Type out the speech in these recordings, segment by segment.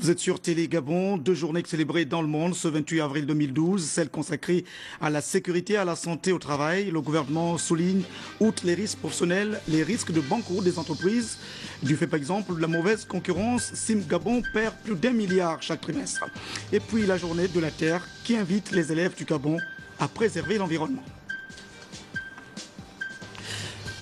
Vous êtes sur Télé Gabon, 2 journées célébrées dans le monde ce 28 avril 2012, celle consacrée à la sécurité et à la santé au travail. Le gouvernement souligne, outre les risques professionnels, les risques de banqueroute des entreprises. Du fait par exemple de la mauvaise concurrence, Sim Gabon perd plus d'1 milliard chaque trimestre. Et puis la journée de la Terre qui invite les élèves du Gabon à préserver l'environnement.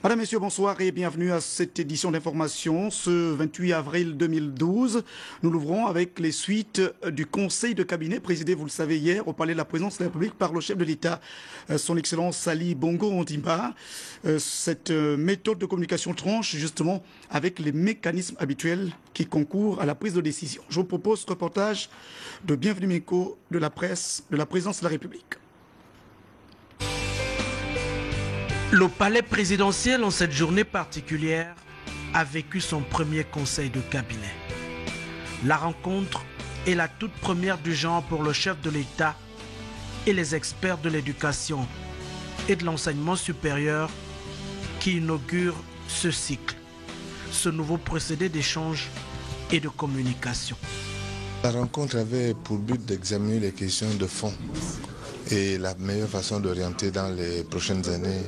Madame, Messieurs, bonsoir et bienvenue à cette édition d'information. Ce 28 avril 2012, nous l'ouvrons avec les suites du conseil de cabinet présidé, vous le savez, hier au Palais de la Présidence de la République par le chef de l'État, son Excellence Sali Bongo Ondimba. Cette méthode de communication tranche justement avec les mécanismes habituels qui concourent à la prise de décision. Je vous propose ce reportage de Bienvenue Meko de la presse de la Présidence de la République. Le palais présidentiel, en cette journée particulière, a vécu son premier conseil de cabinet. La rencontre est la toute première du genre pour le chef de l'État et les experts de l'éducation et de l'enseignement supérieur qui inaugurent ce cycle, ce nouveau procédé d'échange et de communication. La rencontre avait pour but d'examiner les questions de fond et la meilleure façon d'orienter dans les prochaines années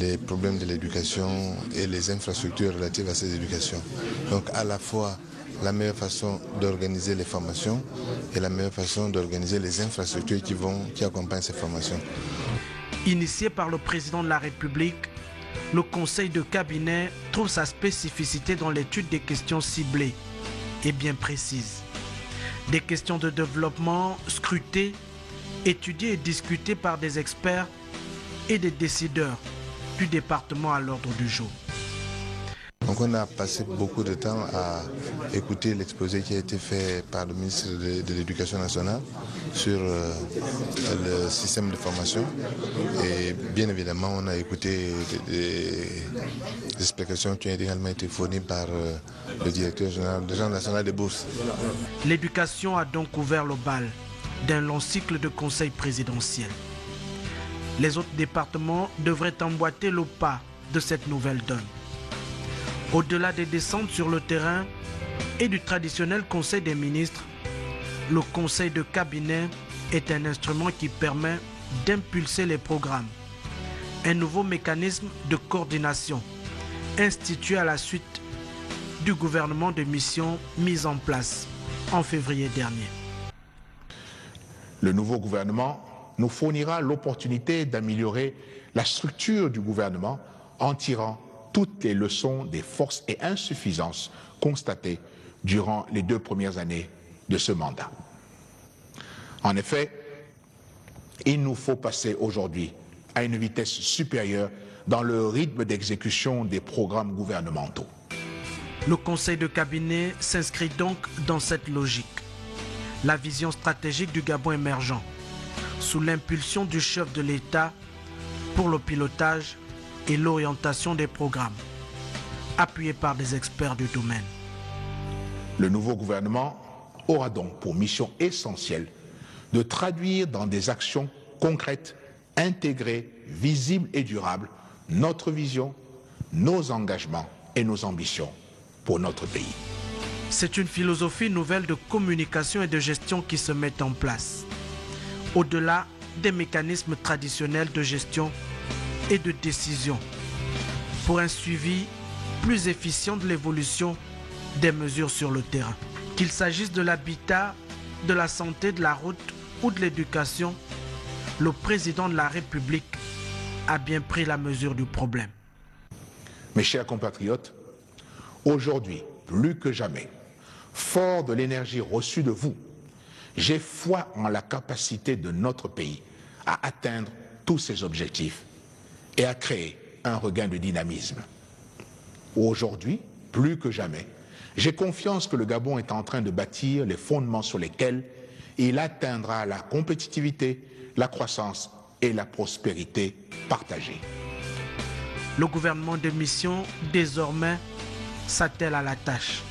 les problèmes de l'éducation et les infrastructures relatives à ces éducations. Donc à la fois la meilleure façon d'organiser les formations et la meilleure façon d'organiser les infrastructures qui accompagnent ces formations. Initié par le président de la République, le conseil de cabinet trouve sa spécificité dans l'étude des questions ciblées et bien précises. Des questions de développement scrutées, étudiées et discutées par des experts et des décideurs du département à l'ordre du jour. Donc on a passé beaucoup de temps à écouter l'exposé qui a été fait par le ministre de l'Éducation nationale sur le système de formation. Et bien évidemment, on a écouté des explications qui ont également été fournies par le directeur général national des bourses. L'éducation a donc ouvert le bal d'un long cycle de conseil présidentiel. Les autres départements devraient emboîter le pas de cette nouvelle donne. Au-delà des descentes sur le terrain et du traditionnel conseil des ministres, le conseil de cabinet est un instrument qui permet d'impulser les programmes. Un nouveau mécanisme de coordination institué à la suite du gouvernement de mission mis en place en février dernier. Le nouveau gouvernement nous fournira l'opportunité d'améliorer la structure du gouvernement en tirant toutes les leçons des forces et insuffisances constatées durant les 2 premières années de ce mandat. En effet, il nous faut passer aujourd'hui à une vitesse supérieure dans le rythme d'exécution des programmes gouvernementaux. Le conseil de cabinet s'inscrit donc dans cette logique. La vision stratégique du Gabon émergent, sous l'impulsion du chef de l'État pour le pilotage et l'orientation des programmes, appuyé par des experts du domaine. Le nouveau gouvernement aura donc pour mission essentielle de traduire dans des actions concrètes, intégrées, visibles et durables notre vision, nos engagements et nos ambitions pour notre pays. C'est une philosophie nouvelle de communication et de gestion qui se met en place, au-delà des mécanismes traditionnels de gestion et de décision, pour un suivi plus efficient de l'évolution des mesures sur le terrain. Qu'il s'agisse de l'habitat, de la santé, de la route ou de l'éducation, le président de la République a bien pris la mesure du problème. Mes chers compatriotes, aujourd'hui, plus que jamais, fort de l'énergie reçue de vous, j'ai foi en la capacité de notre pays à atteindre tous ses objectifs et à créer un regain de dynamisme. Aujourd'hui, plus que jamais, j'ai confiance que le Gabon est en train de bâtir les fondements sur lesquels il atteindra la compétitivité, la croissance et la prospérité partagée. Le gouvernement de mission, désormais, s'attelle à la tâche.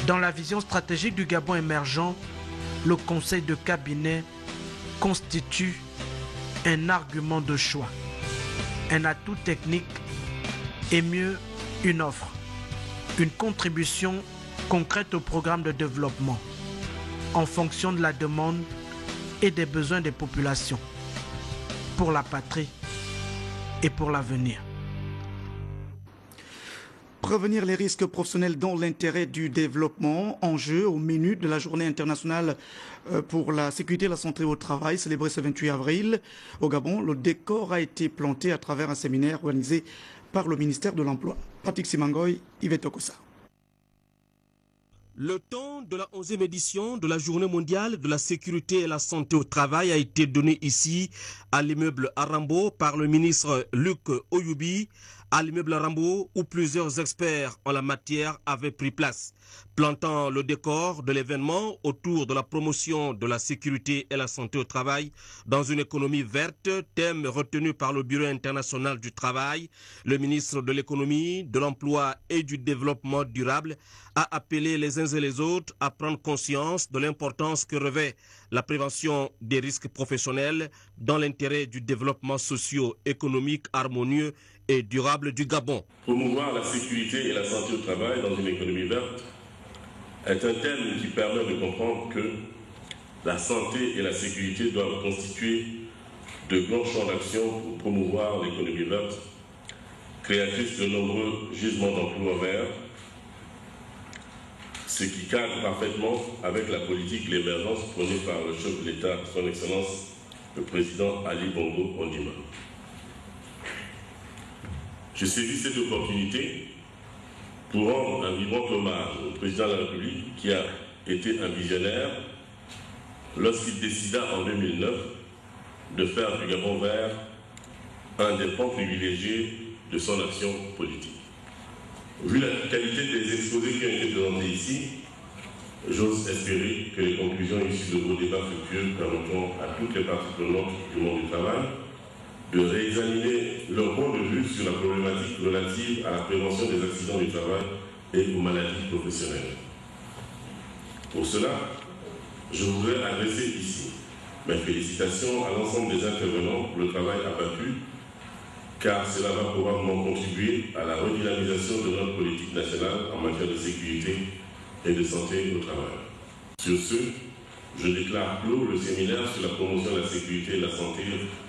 Dans la vision stratégique du Gabon émergent, le conseil de cabinet constitue un argument de choix, un atout technique et mieux une offre, une contribution concrète au programme de développement en fonction de la demande et des besoins des populations pour la patrie et pour l'avenir. Prévenir les risques professionnels dans l'intérêt du développement, enjeu au menu de la journée internationale pour la sécurité et la santé au travail, célébrée ce 28 avril. Au Gabon, le décor a été planté à travers un séminaire organisé par le ministère de l'Emploi. Patrick Simangoy, Yvette Okosa. Le temps de la 11e édition de la Journée mondiale de la sécurité et la santé au travail a été donné ici à l'immeuble Arambo par le ministre Luc Oyubi, à l'immeuble Arambo où plusieurs experts en la matière avaient pris place, plantant le décor de l'événement autour de la promotion de la sécurité et la santé au travail dans une économie verte, thème retenu par le Bureau international du travail. Le ministre de l'économie, de l'emploi et du développement durable a appelé les uns et les autres à prendre conscience de l'importance que revêt la prévention des risques professionnels dans l'intérêt du développement socio-économique harmonieux et durable du Gabon. Promouvoir la sécurité et la santé au travail dans une économie verte est un thème qui permet de comprendre que la santé et la sécurité doivent constituer de grands champs d'action pour promouvoir l'économie verte, créatrice de nombreux gisements d'emplois verts, ce qui cadre parfaitement avec la politique de l'émergence prônée par le chef de l'État, son Excellence le Président Ali Bongo Ondimba. Je saisis cette opportunité pour rendre un vibrant hommage au Président de la République qui a été un visionnaire lorsqu'il décida en 2009 de faire du Gabon vert un des pans privilégiés de son action politique. Vu la qualité des exposés qui ont été présentés ici, j'ose espérer que les conclusions issues de vos débats fructueux permettront à toutes les parties prenantes du monde du travail de réexaminer leur point de vue sur la problématique relative à la prévention des accidents du travail et aux maladies professionnelles. Pour cela, je voudrais adresser ici mes félicitations à l'ensemble des intervenants pour le travail abattu, car cela va probablement contribuer à la redynamisation de notre politique nationale en matière de sécurité et de santé au travail. Sur ce, je déclare clos le séminaire sur la promotion de la sécurité et de la santé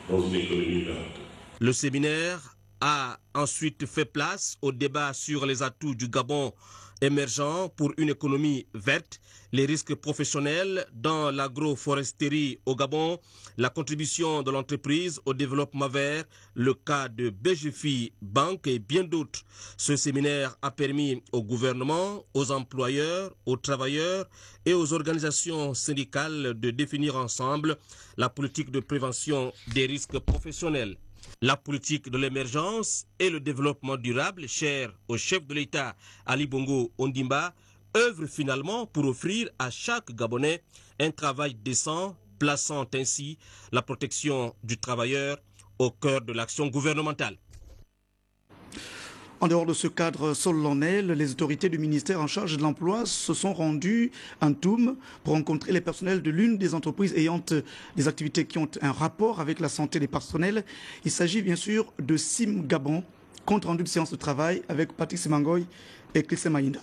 dans une économie verte. Le séminaire a ensuite fait place au débat sur les atouts du Gabon émergent pour une économie verte, les risques professionnels dans l'agroforesterie au Gabon, la contribution de l'entreprise au développement vert, le cas de BGFI Bank et bien d'autres. Ce séminaire a permis au gouvernement, aux employeurs, aux travailleurs et aux organisations syndicales de définir ensemble la politique de prévention des risques professionnels. La politique de l'émergence et le développement durable, chère au chef de l'État Ali Bongo Ondimba, œuvre finalement pour offrir à chaque Gabonais un travail décent, plaçant ainsi la protection du travailleur au cœur de l'action gouvernementale. En dehors de ce cadre solennel, les autorités du ministère en charge de l'emploi se sont rendues en Toum pour rencontrer les personnels de l'une des entreprises ayant des activités qui ont un rapport avec la santé des personnels. Il s'agit bien sûr de Sim Gabon, compte rendu de séance de travail avec Patrick Simangoy et Clissé Maïnda.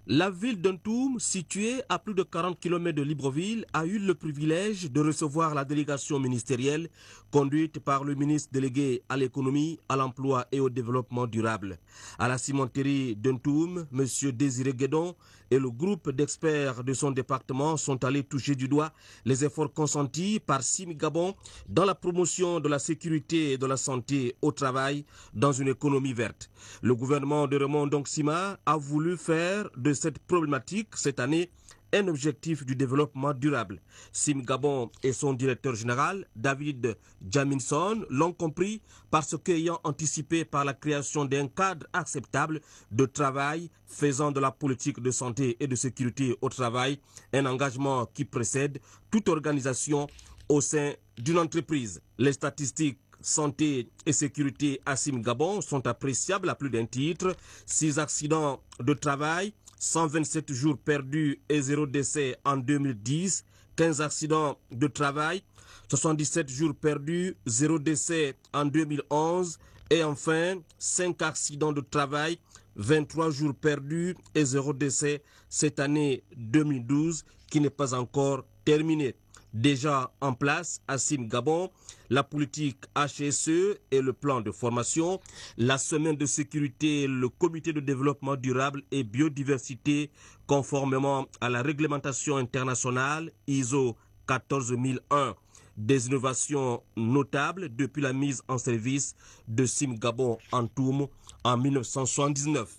La ville d'Untoum, située à plus de 40 km de Libreville, a eu le privilège de recevoir la délégation ministérielle conduite par le ministre délégué à l'économie, à l'emploi et au développement durable. À la cimenterie d'Untoum, M. Désiré Guédon et le groupe d'experts de son département sont allés toucher du doigt les efforts consentis par Sim Gabon dans la promotion de la sécurité et de la santé au travail dans une économie verte. Le gouvernement de Raymond Donksima a voulu faire de cette problématique cette année un objectif du développement durable. Sim Gabon et son directeur général, David Jaminson, l'ont compris parce qu'ayant anticipé par la création d'un cadre acceptable de travail faisant de la politique de santé et de sécurité au travail un engagement qui précède toute organisation au sein d'une entreprise. Les statistiques santé et sécurité à Sim Gabon sont appréciables à plus d'un titre. 6 accidents de travail, 127 jours perdus et 0 décès en 2010, 15 accidents de travail, 77 jours perdus, 0 décès en 2011 Et enfin, 5 accidents de travail, 23 jours perdus et 0 décès cette année 2012 qui n'est pas encore terminée. Déjà en place à Sim-Gabon, la politique HSE et le plan de formation, la semaine de sécurité, le comité de développement durable et biodiversité conformément à la réglementation internationale ISO 14001. Des innovations notables depuis la mise en service de Sim-Gabon Antoum en 1979.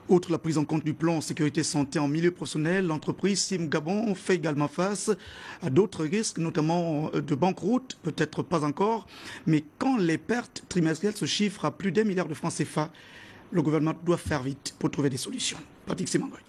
Outre la prise en compte du plan sécurité santé en milieu professionnel, l'entreprise Sim-Gabon fait également face à d'autres risques, notamment de banqueroute, peut-être pas encore, mais quand les pertes trimestrielles se chiffrent à plus d'1 milliard de francs CFA, le gouvernement doit faire vite pour trouver des solutions. Patrick Simangoy.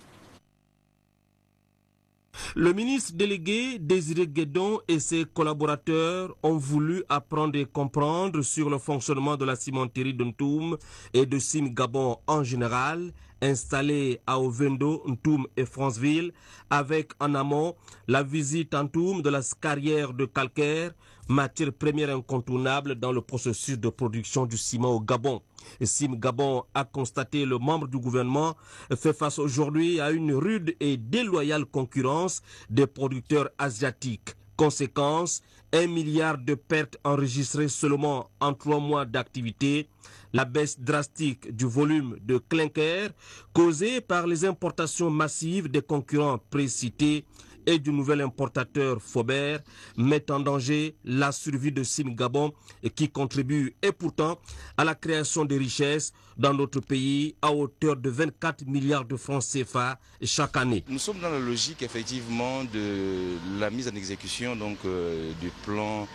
Le ministre délégué Désiré Guédon et ses collaborateurs ont voulu apprendre et comprendre sur le fonctionnement de la cimenterie d'Ntoum et de Sim-Gabon en général, installée à Ovendo, Ntoum et Franceville, avec en amont la visite en Ntoum de la carrière de calcaire, matière première incontournable dans le processus de production du ciment au Gabon. Sim-Gabon a constaté le membre du gouvernement fait face aujourd'hui à une rude et déloyale concurrence des producteurs asiatiques. Conséquence, 1 milliard de pertes enregistrées seulement en 3 mois d'activité, la baisse drastique du volume de clinker causée par les importations massives des concurrents précités et du nouvel importateur Faubert met en danger la survie de Sim-Gabon qui contribue et pourtant à la création de richesses dans notre pays à hauteur de 24 milliards de francs CFA chaque année. Nous sommes dans la logique effectivement de la mise en exécution du plan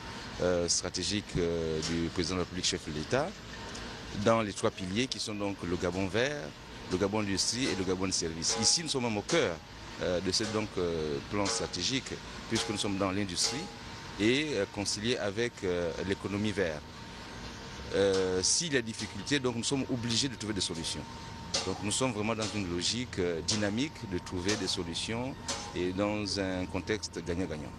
stratégique du président de la République, chef de l'État, dans les 3 piliers qui sont donc le Gabon vert, le Gabon industrie et le Gabon de service. Ici nous sommes même au cœur de ce plan stratégique, puisque nous sommes dans l'industrie et concilié avec l'économie verte. S'il y a difficulté, donc nous sommes obligés de trouver des solutions. Donc nous sommes vraiment dans une logique dynamique de trouver des solutions et dans un contexte gagnant-gagnant.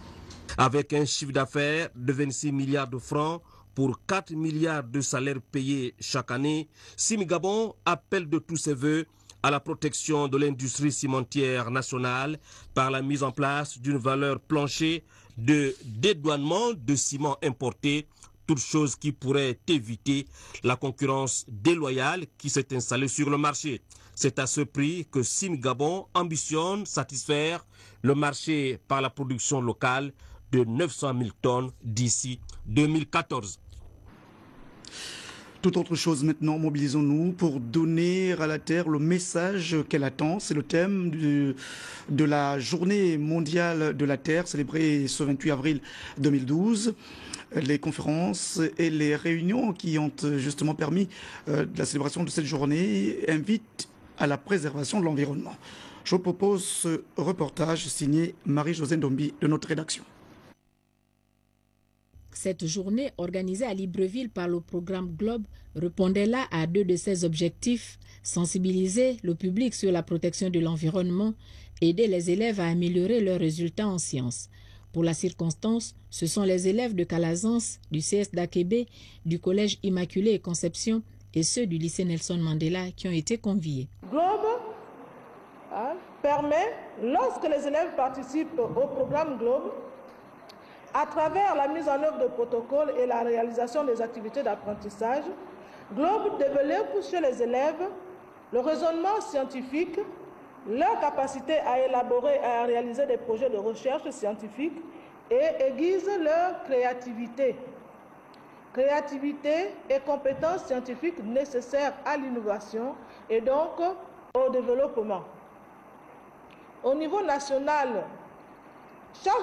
Avec un chiffre d'affaires de 26 milliards de francs pour 4 milliards de salaires payés chaque année, Sim-Gabon appelle de tous ses voeux à la protection de l'industrie cimentière nationale par la mise en place d'une valeur plancher de dédouanement de ciment importé, toute chose qui pourrait éviter la concurrence déloyale qui s'est installée sur le marché. C'est à ce prix que Sim-Gabon ambitionne satisfaire le marché par la production locale de 900 000 tonnes d'ici 2014. Toute autre chose maintenant, mobilisons-nous pour donner à la Terre le message qu'elle attend. C'est le thème de la journée mondiale de la Terre, célébrée ce 28 avril 2012. Les conférences et les réunions qui ont justement permis la célébration de cette journée invitent à la préservation de l'environnement. Je vous propose ce reportage signé Marie-Josée Ndombi de notre rédaction. Cette journée, organisée à Libreville par le programme Globe, répondait là à 2 de ses objectifs: sensibiliser le public sur la protection de l'environnement, aider les élèves à améliorer leurs résultats en sciences. Pour la circonstance, ce sont les élèves de Calazans, du CS d'Akébé, du collège Immaculée et Conception et ceux du lycée Nelson Mandela qui ont été conviés. Globe permet, lorsque les élèves participent au programme Globe, à travers la mise en œuvre de protocoles et la réalisation des activités d'apprentissage, Globe développe chez les élèves le raisonnement scientifique, leur capacité à élaborer et à réaliser des projets de recherche scientifique et aiguise leur créativité. Créativité et compétences scientifiques nécessaires à l'innovation et donc au développement. Au niveau national, chaque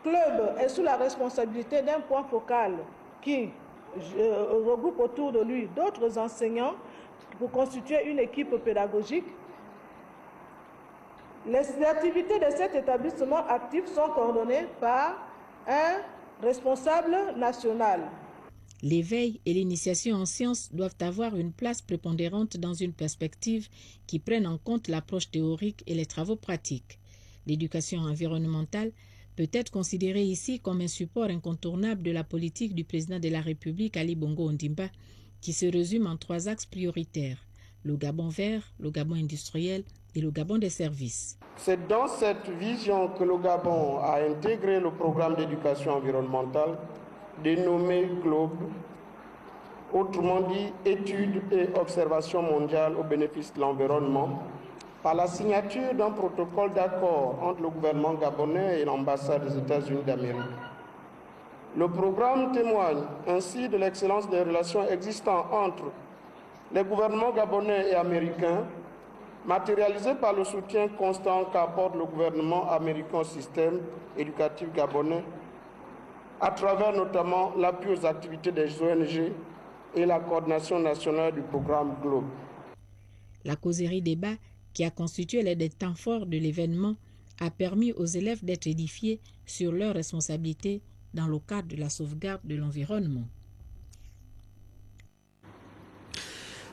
club est sous la responsabilité d'un point focal qui regroupe autour de lui d'autres enseignants pour constituer une équipe pédagogique. Les activités de cet établissement actif sont coordonnées par un responsable national. L'éveil et l'initiation en sciences doivent avoir une place prépondérante dans une perspective qui prenne en compte l'approche théorique et les travaux pratiques. L'éducation environnementale peut être considéré ici comme un support incontournable de la politique du président de la République Ali Bongo Ondimba, qui se résume en 3 axes prioritaires: le Gabon vert, le Gabon industriel et le Gabon des services. C'est dans cette vision que le Gabon a intégré le programme d'éducation environnementale dénommé GLOBE, autrement dit études et observations mondiales au bénéfice de l'environnement, par la signature d'un protocole d'accord entre le gouvernement gabonais et l'ambassade des États-Unis d'Amérique. Le programme témoigne ainsi de l'excellence des relations existantes entre les gouvernements gabonais et américains, matérialisées par le soutien constant qu'apporte le gouvernement américain au système éducatif gabonais, à travers notamment l'appui aux activités des ONG et la coordination nationale du programme GLOBE. La causerie débat, qui a constitué l'un des temps forts de l'événement, a permis aux élèves d'être édifiés sur leurs responsabilités dans le cadre de la sauvegarde de l'environnement.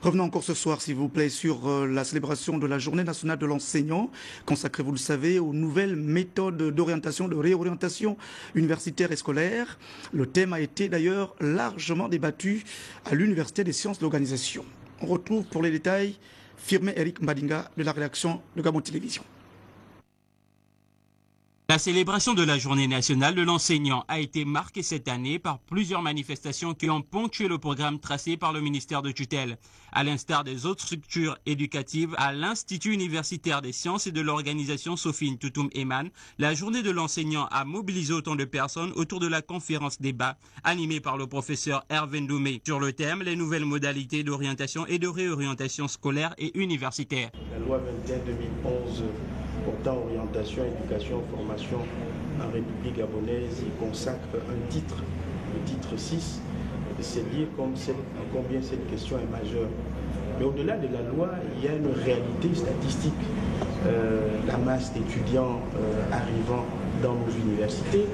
Revenons encore ce soir, s'il vous plaît, sur la célébration de la Journée nationale de l'enseignant, consacrée, vous le savez, aux nouvelles méthodes d'orientation, de réorientation universitaire et scolaire. Le thème a été d'ailleurs largement débattu à l'Université des sciences de l'organisation. On retrouve pour les détails Firmé Eric Mbadinga de la rédaction de Gabon Télévision. La célébration de la Journée nationale de l'enseignant a été marquée cette année par plusieurs manifestations qui ont ponctué le programme tracé par le ministère de tutelle. À l'instar des autres structures éducatives, à l'Institut universitaire des sciences et de l'organisation Sophie Ntoutoum Eman, la Journée de l'enseignant a mobilisé autant de personnes autour de la conférence débat animée par le professeur Hervé Ndoumé sur le thème « Les nouvelles modalités d'orientation et de réorientation scolaire et universitaire ». La loi 21-2011 portant orientation, éducation, formation en République gabonaise, il consacre un titre, le titre 6. C'est dire combien cette question est majeure. Mais au-delà de la loi, il y a une réalité statistique. La masse d'étudiants arrivant dans nos universités,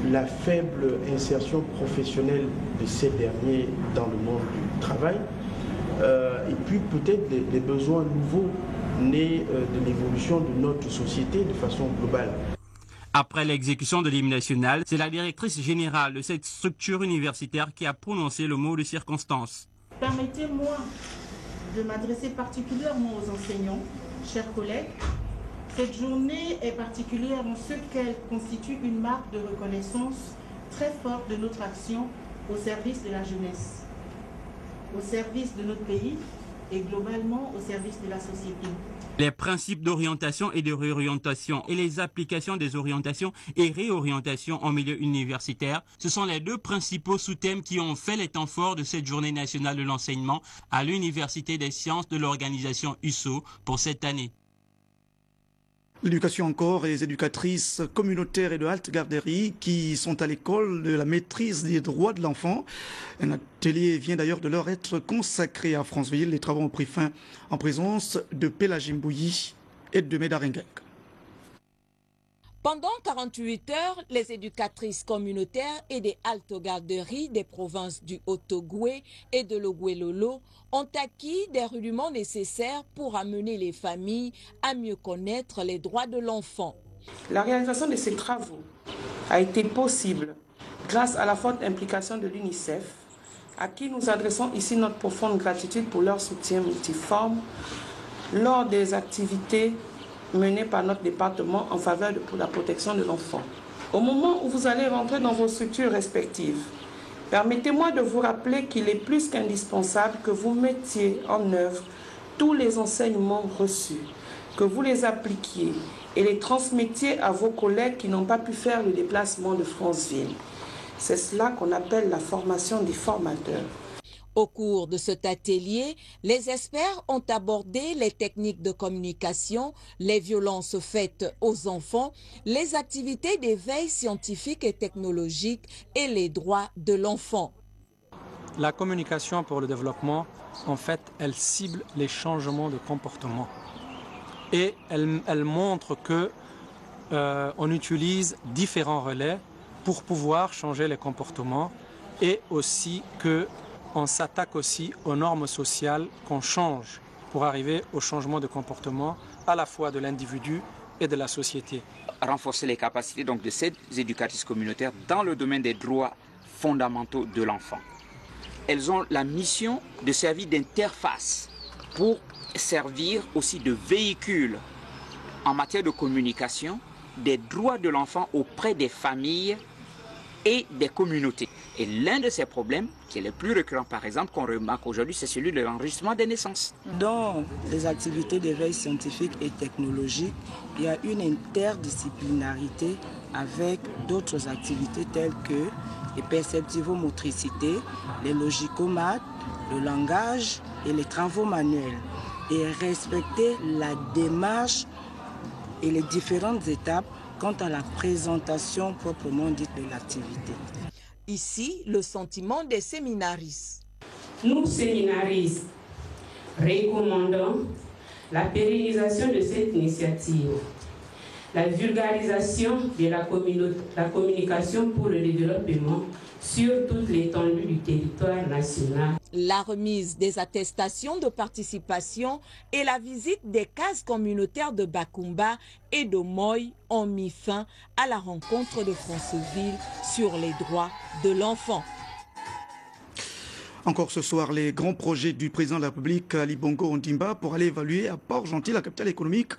la faible insertion professionnelle de ces derniers dans le monde du travail, et puis peut-être des besoins nouveaux nés de l'évolution de notre société de façon globale. Après l'exécution de l'hymne national, c'est la directrice générale de cette structure universitaire qui a prononcé le mot de circonstance. Permettez-moi de m'adresser particulièrement aux enseignants, chers collègues. Cette journée est particulière en ce qu'elle constitue une marque de reconnaissance très forte de notre action au service de la jeunesse, au service de notre pays et globalement au service de la société. Les principes d'orientation et de réorientation et les applications des orientations et réorientations en milieu universitaire, ce sont les 2 principaux sous-thèmes qui ont fait les temps forts de cette Journée nationale de l'enseignement à l'Université des sciences de l'organisation USO pour cette année. L'éducation encore et les éducatrices communautaires et de haute garderie qui sont à l'école de la maîtrise des droits de l'enfant. Un atelier vient d'ailleurs de leur être consacré à Franceville. Les travaux ont pris fin en présence de Pélagie Mbouyi et de Médaringek. Pendant 48 heures, les éducatrices communautaires et des alto-garderies des provinces du Haut-Ogoué et de l'Ogoué-Lolo ont acquis des rudiments nécessaires pour amener les familles à mieux connaître les droits de l'enfant. La réalisation de ces travaux a été possible grâce à la forte implication de l'UNICEF, à qui nous adressons ici notre profonde gratitude pour leur soutien multiforme lors des activités menées par notre département en faveur de la protection de l'enfant. Au moment où vous allez rentrer dans vos structures respectives, permettez-moi de vous rappeler qu'il est plus qu'indispensable que vous mettiez en œuvre tous les enseignements reçus, que vous les appliquiez et les transmettiez à vos collègues qui n'ont pas pu faire le déplacement de Franceville. C'est cela qu'on appelle la formation des formateurs. Au cours de cet atelier, les experts ont abordé les techniques de communication, les violences faites aux enfants, les activités d'éveil scientifique et technologique et les droits de l'enfant. La communication pour le développement, en fait, elle cible les changements de comportement. Et elle montre que on utilise différents relais pour pouvoir changer les comportements et aussi que on s'attaque aussi aux normes sociales qu'on change pour arriver au changement de comportement à la fois de l'individu et de la société. Renforcer les capacités donc, de ces éducatrices communautaires dans le domaine des droits fondamentaux de l'enfant. Elles ont la mission de servir d'interface pour servir aussi de véhicule en matière de communication des droits de l'enfant auprès des familles et des communautés. Et l'un de ces problèmes, qui est le plus récurrent par exemple, qu'on remarque aujourd'hui, c'est celui de l'enregistrement des naissances. Dans les activités d'éveil scientifique et technologique, il y a une interdisciplinarité avec d'autres activités telles que les perceptivo-motricités, les logicomates, le langage et les travaux manuels. Et respecter la démarche et les différentes étapes quant à la présentation proprement dite de l'activité. Ici, le sentiment des séminaristes. Nous, séminaristes, recommandons la pérennisation de cette initiative, la vulgarisation de la communication pour le développement sur toute l'étendue du territoire national. La remise des attestations de participation et la visite des cases communautaires de Bakumba et de Moy ont mis fin à la rencontre de Franceville sur les droits de l'enfant. Encore ce soir, les grands projets du président de la République, Ali Bongo Ondimba, pour aller évaluer à Port-Gentil, la capitale économique,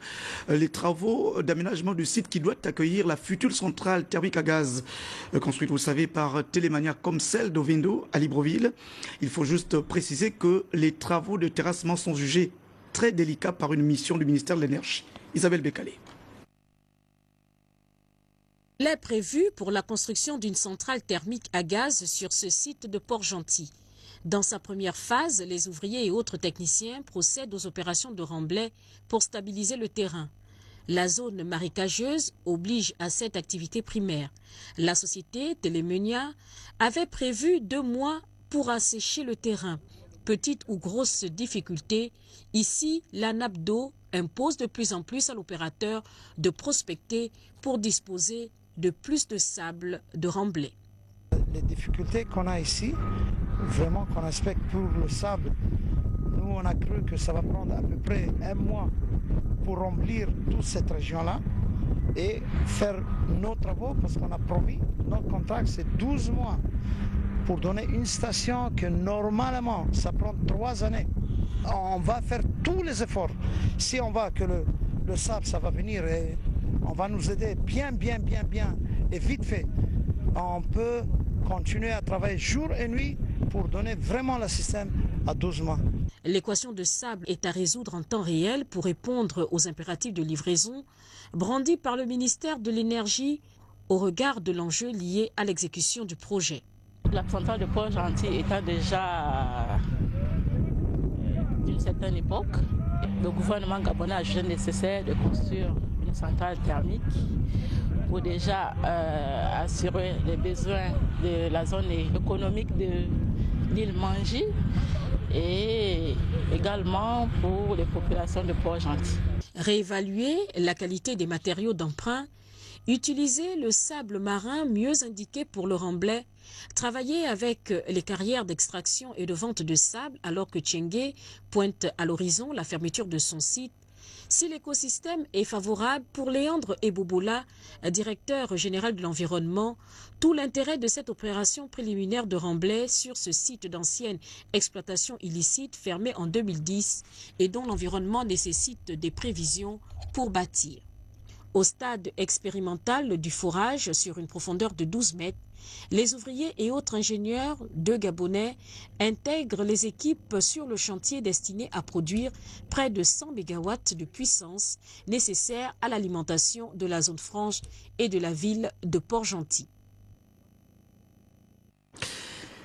les travaux d'aménagement du site qui doit accueillir la future centrale thermique à gaz, construite, vous le savez, par Télémania comme celle d'Ovindo à Libreville. Il faut juste préciser que les travaux de terrassement sont jugés très délicats par une mission du ministère de l'Énergie. Isabelle Bécalé. Il est prévu pour la construction d'une centrale thermique à gaz sur ce site de Port-Gentil. Dans sa première phase, les ouvriers et autres techniciens procèdent aux opérations de remblai pour stabiliser le terrain. La zone marécageuse oblige à cette activité primaire. La société Télémenia avait prévu 2 mois pour assécher le terrain. Petite ou grosse difficulté, ici, la nappe d'eau impose de plus en plus à l'opérateur de prospecter pour disposer de plus de sable de remblai. Les difficultés qu'on a ici, vraiment qu'on respecte pour le sable, nous on a cru que ça va prendre à peu près 1 mois pour remplir toute cette région-là et faire nos travaux parce qu'on a promis, notre contrat c'est 12 mois pour donner une station que normalement ça prend 3 années. On va faire tous les efforts. Si on voit que le sable ça va venir et on va nous aider bien et vite fait, on peut continuer à travailler jour et nuit pour donner vraiment le système à 12 mois. L'équation de sable est à résoudre en temps réel pour répondre aux impératifs de livraison brandis par le ministère de l'Énergie au regard de l'enjeu lié à l'exécution du projet. La centrale de Port-Gentil étant déjà d'une certaine époque, le gouvernement gabonais a jugé nécessaire de construire une centrale thermique pour déjà assurer les besoins de la zone économique de l'île Mangi et également pour les populations de Port-Gentil. Réévaluer la qualité des matériaux d'emprunt, utiliser le sable marin mieux indiqué pour le remblai, travailler avec les carrières d'extraction et de vente de sable alors que Tchengué pointe à l'horizon la fermeture de son site. Si l'écosystème est favorable pour Léandre Ebobola, directeur général de l'environnement, tout l'intérêt de cette opération préliminaire de remblai sur ce site d'ancienne exploitation illicite fermé en 2010 et dont l'environnement nécessite des prévisions pour bâtir. Au stade expérimental du forage sur une profondeur de 12 mètres, les ouvriers et autres ingénieurs de Gabonais intègrent les équipes sur le chantier destiné à produire près de 100 MW de puissance nécessaire à l'alimentation de la zone franche et de la ville de Port-Gentil.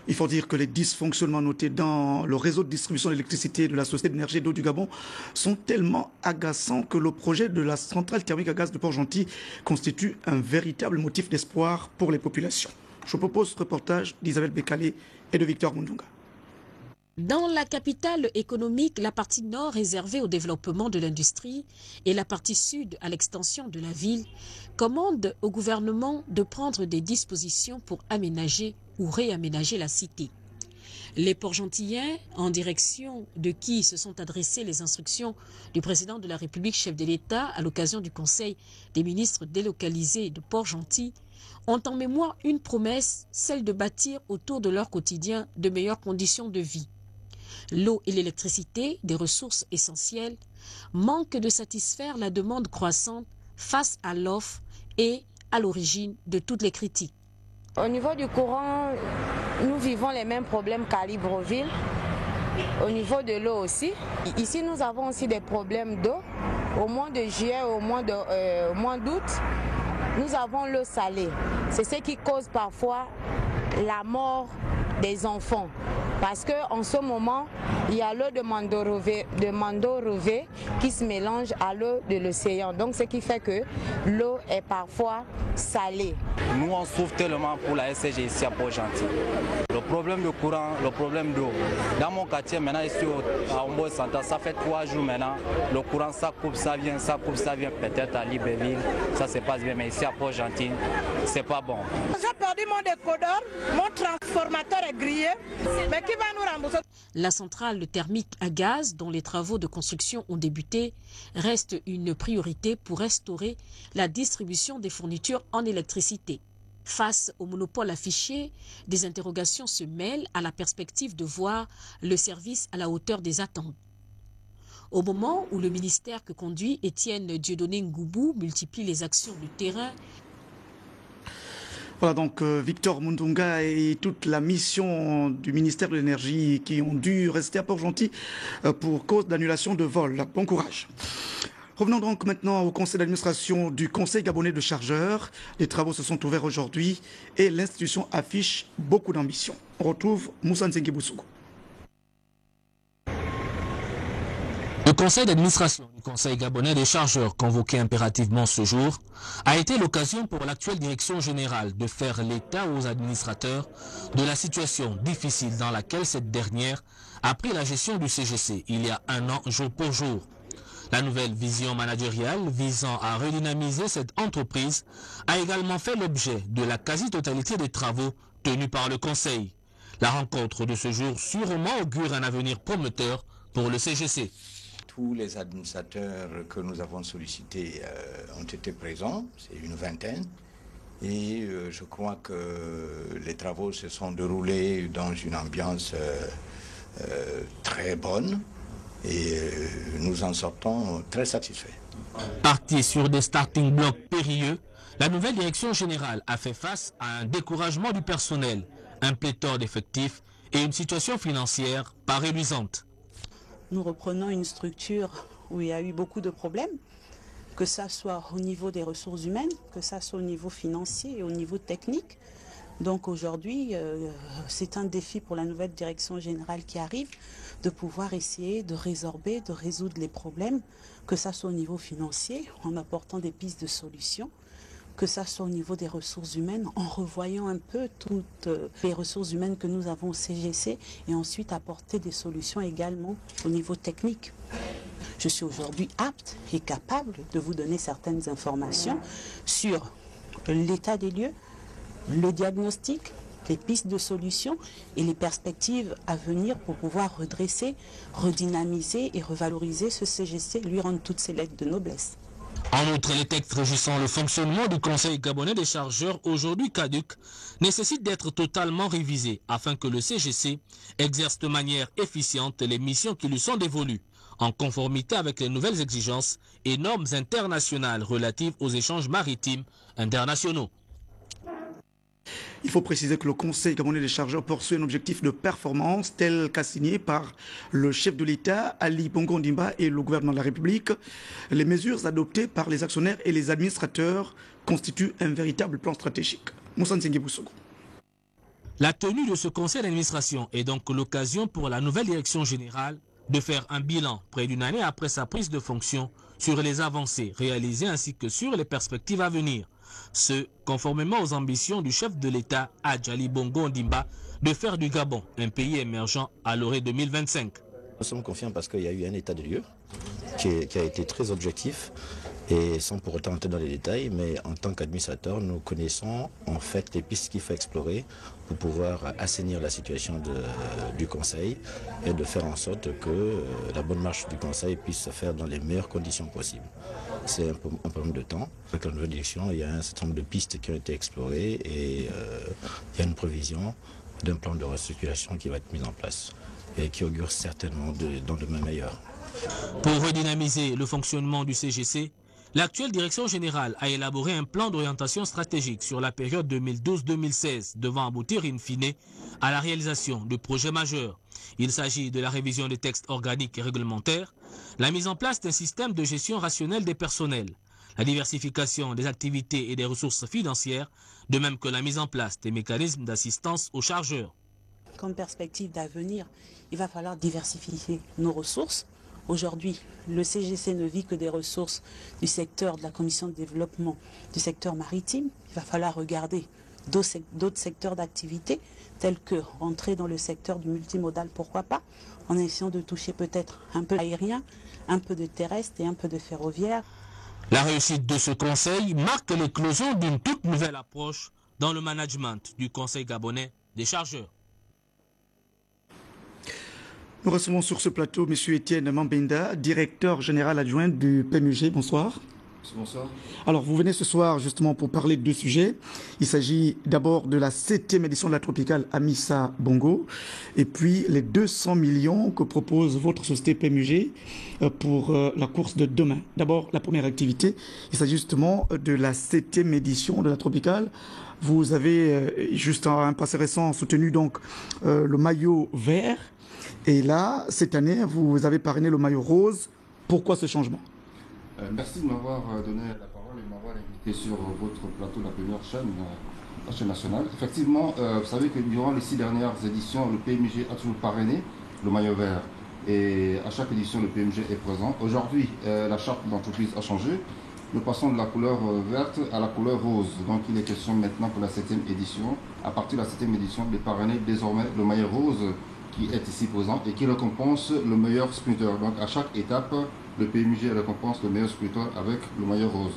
Il faut dire que les dysfonctionnements notés dans le réseau de distribution d'électricité de la Société d'énergie d'eau du Gabon sont tellement agaçants que le projet de la centrale thermique à gaz de Port-Gentil constitue un véritable motif d'espoir pour les populations. Je vous propose ce reportage d'Isabelle Bécalé et de Victor Mundunga. Dans la capitale économique, la partie nord réservée au développement de l'industrie et la partie sud à l'extension de la ville commandent au gouvernement de prendre des dispositions pour aménager ou réaménager la cité. Les Port-Gentillens, en direction de qui se sont adressées les instructions du président de la République, chef de l'État, à l'occasion du Conseil des ministres délocalisés de Port-Gentil, ont en mémoire une promesse, celle de bâtir autour de leur quotidien de meilleures conditions de vie. L'eau et l'électricité, des ressources essentielles, manquent de satisfaire la demande croissante face à l'offre et à l'origine de toutes les critiques. Au niveau du courant, nous vivons les mêmes problèmes qu'à Libreville. Au niveau de l'eau aussi. Ici, nous avons aussi des problèmes d'eau. Au mois de juillet, au mois d'août, nous avons l'eau salée. C'est ce qui cause parfois la mort des enfants. Parce qu'en ce moment, il y a l'eau de Mandorové qui se mélange à l'eau de l'océan. Donc ce qui fait que l'eau est parfois salée. Nous on souffre tellement pour la SCG ici à Port-Gentil. Le problème de courant, le problème d'eau. Dans mon quartier maintenant ici à Ombo Santa, ça fait 3 jours maintenant. Le courant ça coupe, ça vient, peut-être à Libreville, ça se passe bien, mais ici à Port-Gentil, c'est pas bon. J'ai perdu mon décodeur, mon transformateur est grillé, mais qui va nous rembourser? La centrale thermique à gaz, dont les travaux de construction ont débuté, reste une priorité pour restaurer la distribution des fournitures en électricité. Face au monopole affiché, des interrogations se mêlent à la perspective de voir le service à la hauteur des attentes. Au moment où le ministère que conduit Étienne Dieudonné Ngoubou multiplie les actions du terrain, voilà donc Victor Mundunga et toute la mission du ministère de l'Énergie qui ont dû rester à Port-Gentil pour cause d'annulation de vol. Bon courage. Revenons donc maintenant au conseil d'administration du Conseil gabonais de chargeurs. Les travaux se sont ouverts aujourd'hui et l'institution affiche beaucoup d'ambition. On retrouve Moussa Nzengeboussoukou. Le conseil d'administration du Conseil gabonais des chargeurs, convoqué impérativement ce jour, a été l'occasion pour l'actuelle direction générale de faire l'état aux administrateurs de la situation difficile dans laquelle cette dernière a pris la gestion du CGC il y a 1 an jour pour jour. La nouvelle vision managériale visant à redynamiser cette entreprise a également fait l'objet de la quasi-totalité des travaux tenus par le Conseil. La rencontre de ce jour sûrement augure un avenir prometteur pour le CGC. Tous les administrateurs que nous avons sollicités ont été présents, c'est une vingtaine. Et je crois que les travaux se sont déroulés dans une ambiance très bonne. Et nous en sortons très satisfaits. Partie sur des starting blocks périlleux, la nouvelle direction générale a fait face à un découragement du personnel, un pléthore d'effectifs et une situation financière pas réluisante. Nous reprenons une structure où il y a eu beaucoup de problèmes, que ça soit au niveau des ressources humaines, que ça soit au niveau financier et au niveau technique. Donc aujourd'hui, c'est un défi pour la nouvelle direction générale qui arrive de pouvoir essayer de résorber, de résoudre les problèmes, que ça soit au niveau financier, en apportant des pistes de solutions, que ça soit au niveau des ressources humaines, en revoyant un peu toutes les ressources humaines que nous avons au CGC et ensuite apporter des solutions également au niveau technique. Je suis aujourd'hui apte et capable de vous donner certaines informations sur l'état des lieux, le diagnostic, les pistes de solutions et les perspectives à venir pour pouvoir redresser, redynamiser et revaloriser ce CGC, lui rendre toutes ses lettres de noblesse. En outre, les textes régissant le fonctionnement du Conseil gabonais des chargeurs, aujourd'hui caducs, nécessitent d'être totalement révisés afin que le CGC exerce de manière efficiente les missions qui lui sont dévolues, en conformité avec les nouvelles exigences et normes internationales relatives aux échanges maritimes internationaux. Il faut préciser que le Conseil gabonais des chargeurs poursuit un objectif de performance tel qu'assigné par le chef de l'État, Ali Bongo Ondimba, et le gouvernement de la République. Les mesures adoptées par les actionnaires et les administrateurs constituent un véritable plan stratégique. Moussa Nzengeboussoukou. La tenue de ce conseil d'administration est donc l'occasion pour la nouvelle direction générale de faire un bilan près d'une année après sa prise de fonction sur les avancées réalisées ainsi que sur les perspectives à venir. Ce, conformément aux ambitions du chef de l'État, Ali Bongo Ondimba, de faire du Gabon un pays émergent à l'horizon 2025. Nous sommes confiants parce qu'il y a eu un état de lieu qui a été très objectif Et sans pour autant entrer dans les détails, mais en tant qu'administrateur, nous connaissons en fait les pistes qu'il faut explorer pour pouvoir assainir la situation du Conseil et de faire en sorte que la bonne marche du Conseil puisse se faire dans les meilleures conditions possibles. C'est un problème de temps. Avec la nouvelle direction, il y a un certain nombre de pistes qui ont été explorées et il y a une prévision d'un plan de restructuration qui va être mis en place et qui augure certainement dans demain meilleur. Pour redynamiser le fonctionnement du CGC, l'actuelle direction générale a élaboré un plan d'orientation stratégique sur la période 2012-2016 devant aboutir in fine à la réalisation de projets majeurs. Il s'agit de la révision des textes organiques et réglementaires, la mise en place d'un système de gestion rationnelle des personnels, la diversification des activités et des ressources financières, de même que la mise en place des mécanismes d'assistance aux chargeurs. Comme perspective d'avenir, il va falloir diversifier nos ressources. Aujourd'hui, le CGC ne vit que des ressources du secteur de la commission de développement, du secteur maritime. Il va falloir regarder d'autres secteurs d'activité, tels que rentrer dans le secteur du multimodal, pourquoi pas, en essayant de toucher peut-être un peu aérien, un peu de terrestre et un peu de ferroviaire. La réussite de ce conseil marque l'éclosion d'une toute nouvelle approche dans le management du Conseil gabonais des chargeurs. Nous recevons sur ce plateau M. Étienne Mambenda, directeur général adjoint du PMUG. Bonsoir. Bonsoir. Alors, vous venez ce soir justement pour parler de deux sujets. Il s'agit d'abord de la 7e édition de la Tropicale Amissa Bongo et puis les 200 millions que propose votre société PMUG pour la course de demain. D'abord, la première activité, il s'agit justement de la 7e édition de la Tropicale. Vous avez, juste en un passé récent, soutenu donc le maillot vert. Et là, cette année, vous avez parrainé le maillot rose. Pourquoi ce changement ? Merci de m'avoir donné la parole et de m'avoir invité sur votre plateau, la première chaîne, la chaîne nationale. Effectivement, vous savez que durant les 6 dernières éditions, le PMUG a toujours parrainé le maillot vert. Et à chaque édition, le PMUG est présent. Aujourd'hui, la charte d'entreprise a changé. Nous passons de la couleur verte à la couleur rose. Donc il est question maintenant pour la 7e édition, à partir de la 7e édition, de parrainer désormais le maillot rose qui est ici présent et qui récompense le meilleur sprinter. Donc à chaque étape, le PMUG récompense le meilleur sprinter avec le maillot rose.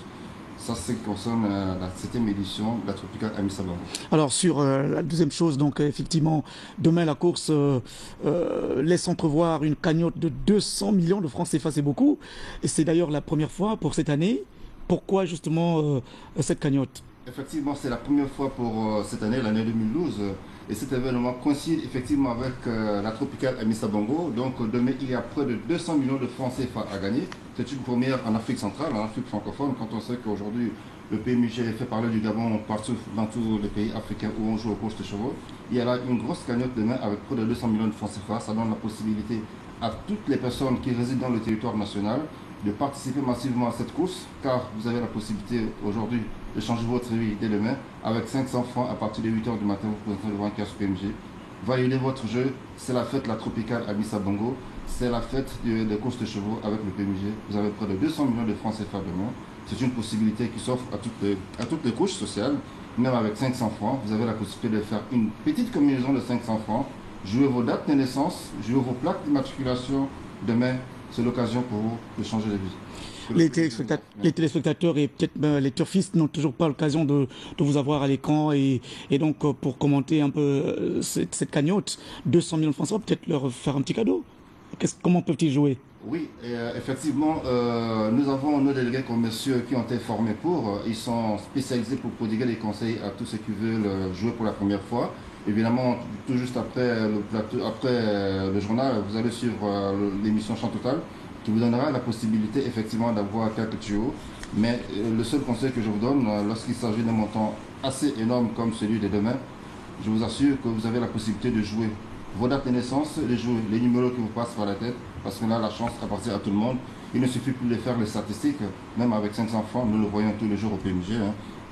Ça, c'est ce qui concerne la 7e édition de la Tropicale Amissa Bongo. Alors sur la deuxième chose, donc effectivement, demain la course laisse entrevoir une cagnotte de 200 millions de francs CFA, c'est beaucoup. Et c'est d'ailleurs la première fois pour cette année. Pourquoi justement cette cagnotte ? Effectivement, c'est la première fois pour cette année, l'année 2012. Et cet événement coïncide effectivement avec la Tropicale Amissa Bongo. Donc demain, il y a près de 200 millions de francs CFA à gagner. C'est une première en Afrique centrale, en Afrique francophone, quand on sait qu'aujourd'hui, le PMUG fait parler du Gabon partout dans tous les pays africains où on joue aux courses de chevaux. Il y a là une grosse cagnotte demain avec près de 200 millions de francs CFA. Ça donne la possibilité à toutes les personnes qui résident dans le territoire national de participer massivement à cette course, car vous avez la possibilité aujourd'hui de changer votre vie dès demain. Avec 500 francs à partir de 8h du matin, vous présentez devant un kiosque PMG. Validez votre jeu, c'est la fête la Tropicale Amissa Bongo, c'est la fête des courses de chevaux avec le PMG. Vous avez près de 200 millions de francs CFA demain. C'est une possibilité qui s'offre à toutes les couches sociales. Même avec 500 francs, vous avez la possibilité de faire une petite combinaison de 500 francs, jouer vos dates de naissance, jouer vos plaques d'immatriculation. Demain, c'est l'occasion pour vous de changer de vie. Les téléspectateurs et peut-être les turfistes n'ont toujours pas l'occasion de vous avoir à l'écran et donc pour commenter un peu cette cagnotte, 200 millions de francs, peut-être leur faire un petit cadeau. Comment peuvent-ils jouer ? Oui, effectivement, nous avons nos délégués commerciaux qui ont été formés pour. Ils sont spécialisés pour prodiguer des conseils à tous ceux qui veulent jouer pour la première fois. Évidemment, tout juste après le plateau, après le journal, vous allez suivre l'émission Champ Total qui vous donnera la possibilité effectivement d'avoir quelques tuyaux. Mais le seul conseil que je vous donne, lorsqu'il s'agit d'un montant assez énorme comme celui de demain, je vous assure que vous avez la possibilité de jouer vos dates de naissance, les numéros qui vous passent par la tête, parce que là, la chance appartient à tout le monde. Il ne suffit plus de faire les statistiques, même avec 500 francs, nous le voyons tous les jours au PMG.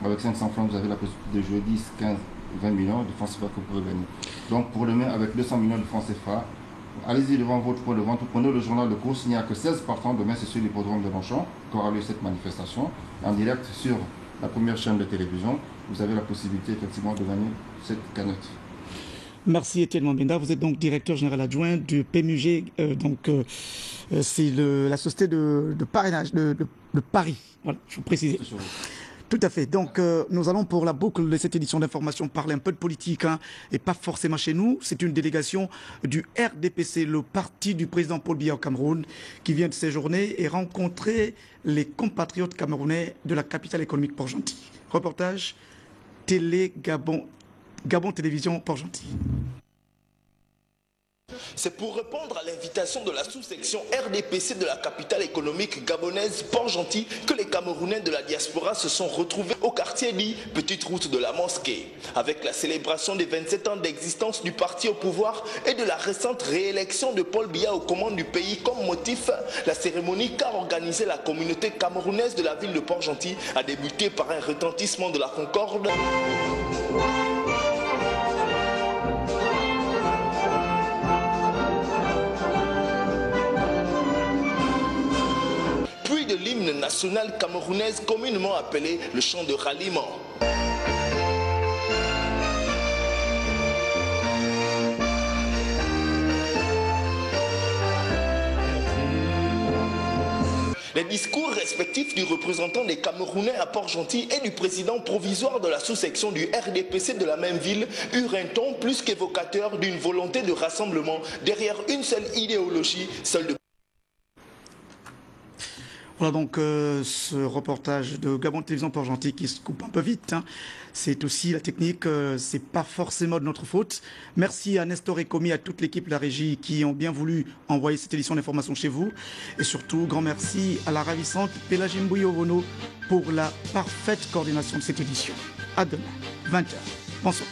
Avec 500 francs, vous avez la possibilité de jouer 10, 15, 20 millions de francs CFA que vous pouvez gagner. Donc pour demain, avec 200 millions de francs CFA, allez-y devant votre point de vente, prenez le journal de course. Il n'y a que 16 partants. Demain, c'est sur l'hippodrome de Longchamp qu'aura lieu cette manifestation. En direct sur la première chaîne de télévision, vous avez la possibilité effectivement de gagner cette cagnotte. Merci Étienne Mambenda. Vous êtes donc directeur général adjoint du PMUG, c'est la société de parrainage de Paris. Voilà, je vous précise. Tout à fait. Donc, nous allons pour la boucle de cette édition d'information parler un peu de politique, et pas forcément chez nous. C'est une délégation du RDPC, le parti du président Paul Biya au Cameroun, qui vient de séjourner et rencontrer les compatriotes camerounais de la capitale économique Port-Gentil. Reportage Télé Gabon Télévision Port-Gentil. C'est pour répondre à l'invitation de la sous-section RDPC de la capitale économique gabonaise Port-Gentil que les Camerounais de la diaspora se sont retrouvés au quartier dit Petite Route de la Mosquée. Avec la célébration des 27 ans d'existence du parti au pouvoir et de la récente réélection de Paul Biya aux commandes du pays comme motif, la cérémonie qu'a organisée la communauté camerounaise de la ville de Port-Gentil a débuté par un retentissement de la concorde. Puis de l'hymne national camerounaise communément appelé le chant de ralliement. Les discours respectifs du représentant des Camerounais à Port-Gentil et du président provisoire de la sous-section du RDPC de la même ville eurent un ton plus qu'évocateur d'une volonté de rassemblement derrière une seule idéologie, celle de... Voilà donc ce reportage de Gabon Télévision Port-Gentil qui se coupe un peu vite. C'est aussi la technique, c'est pas forcément de notre faute. Merci à Nestor et Komi, à toute l'équipe de la régie qui ont bien voulu envoyer cette édition d'information chez vous. Et surtout, grand merci à la ravissante Pélagine Bouyovono pour la parfaite coordination de cette édition. À demain, 20h. Bonsoir.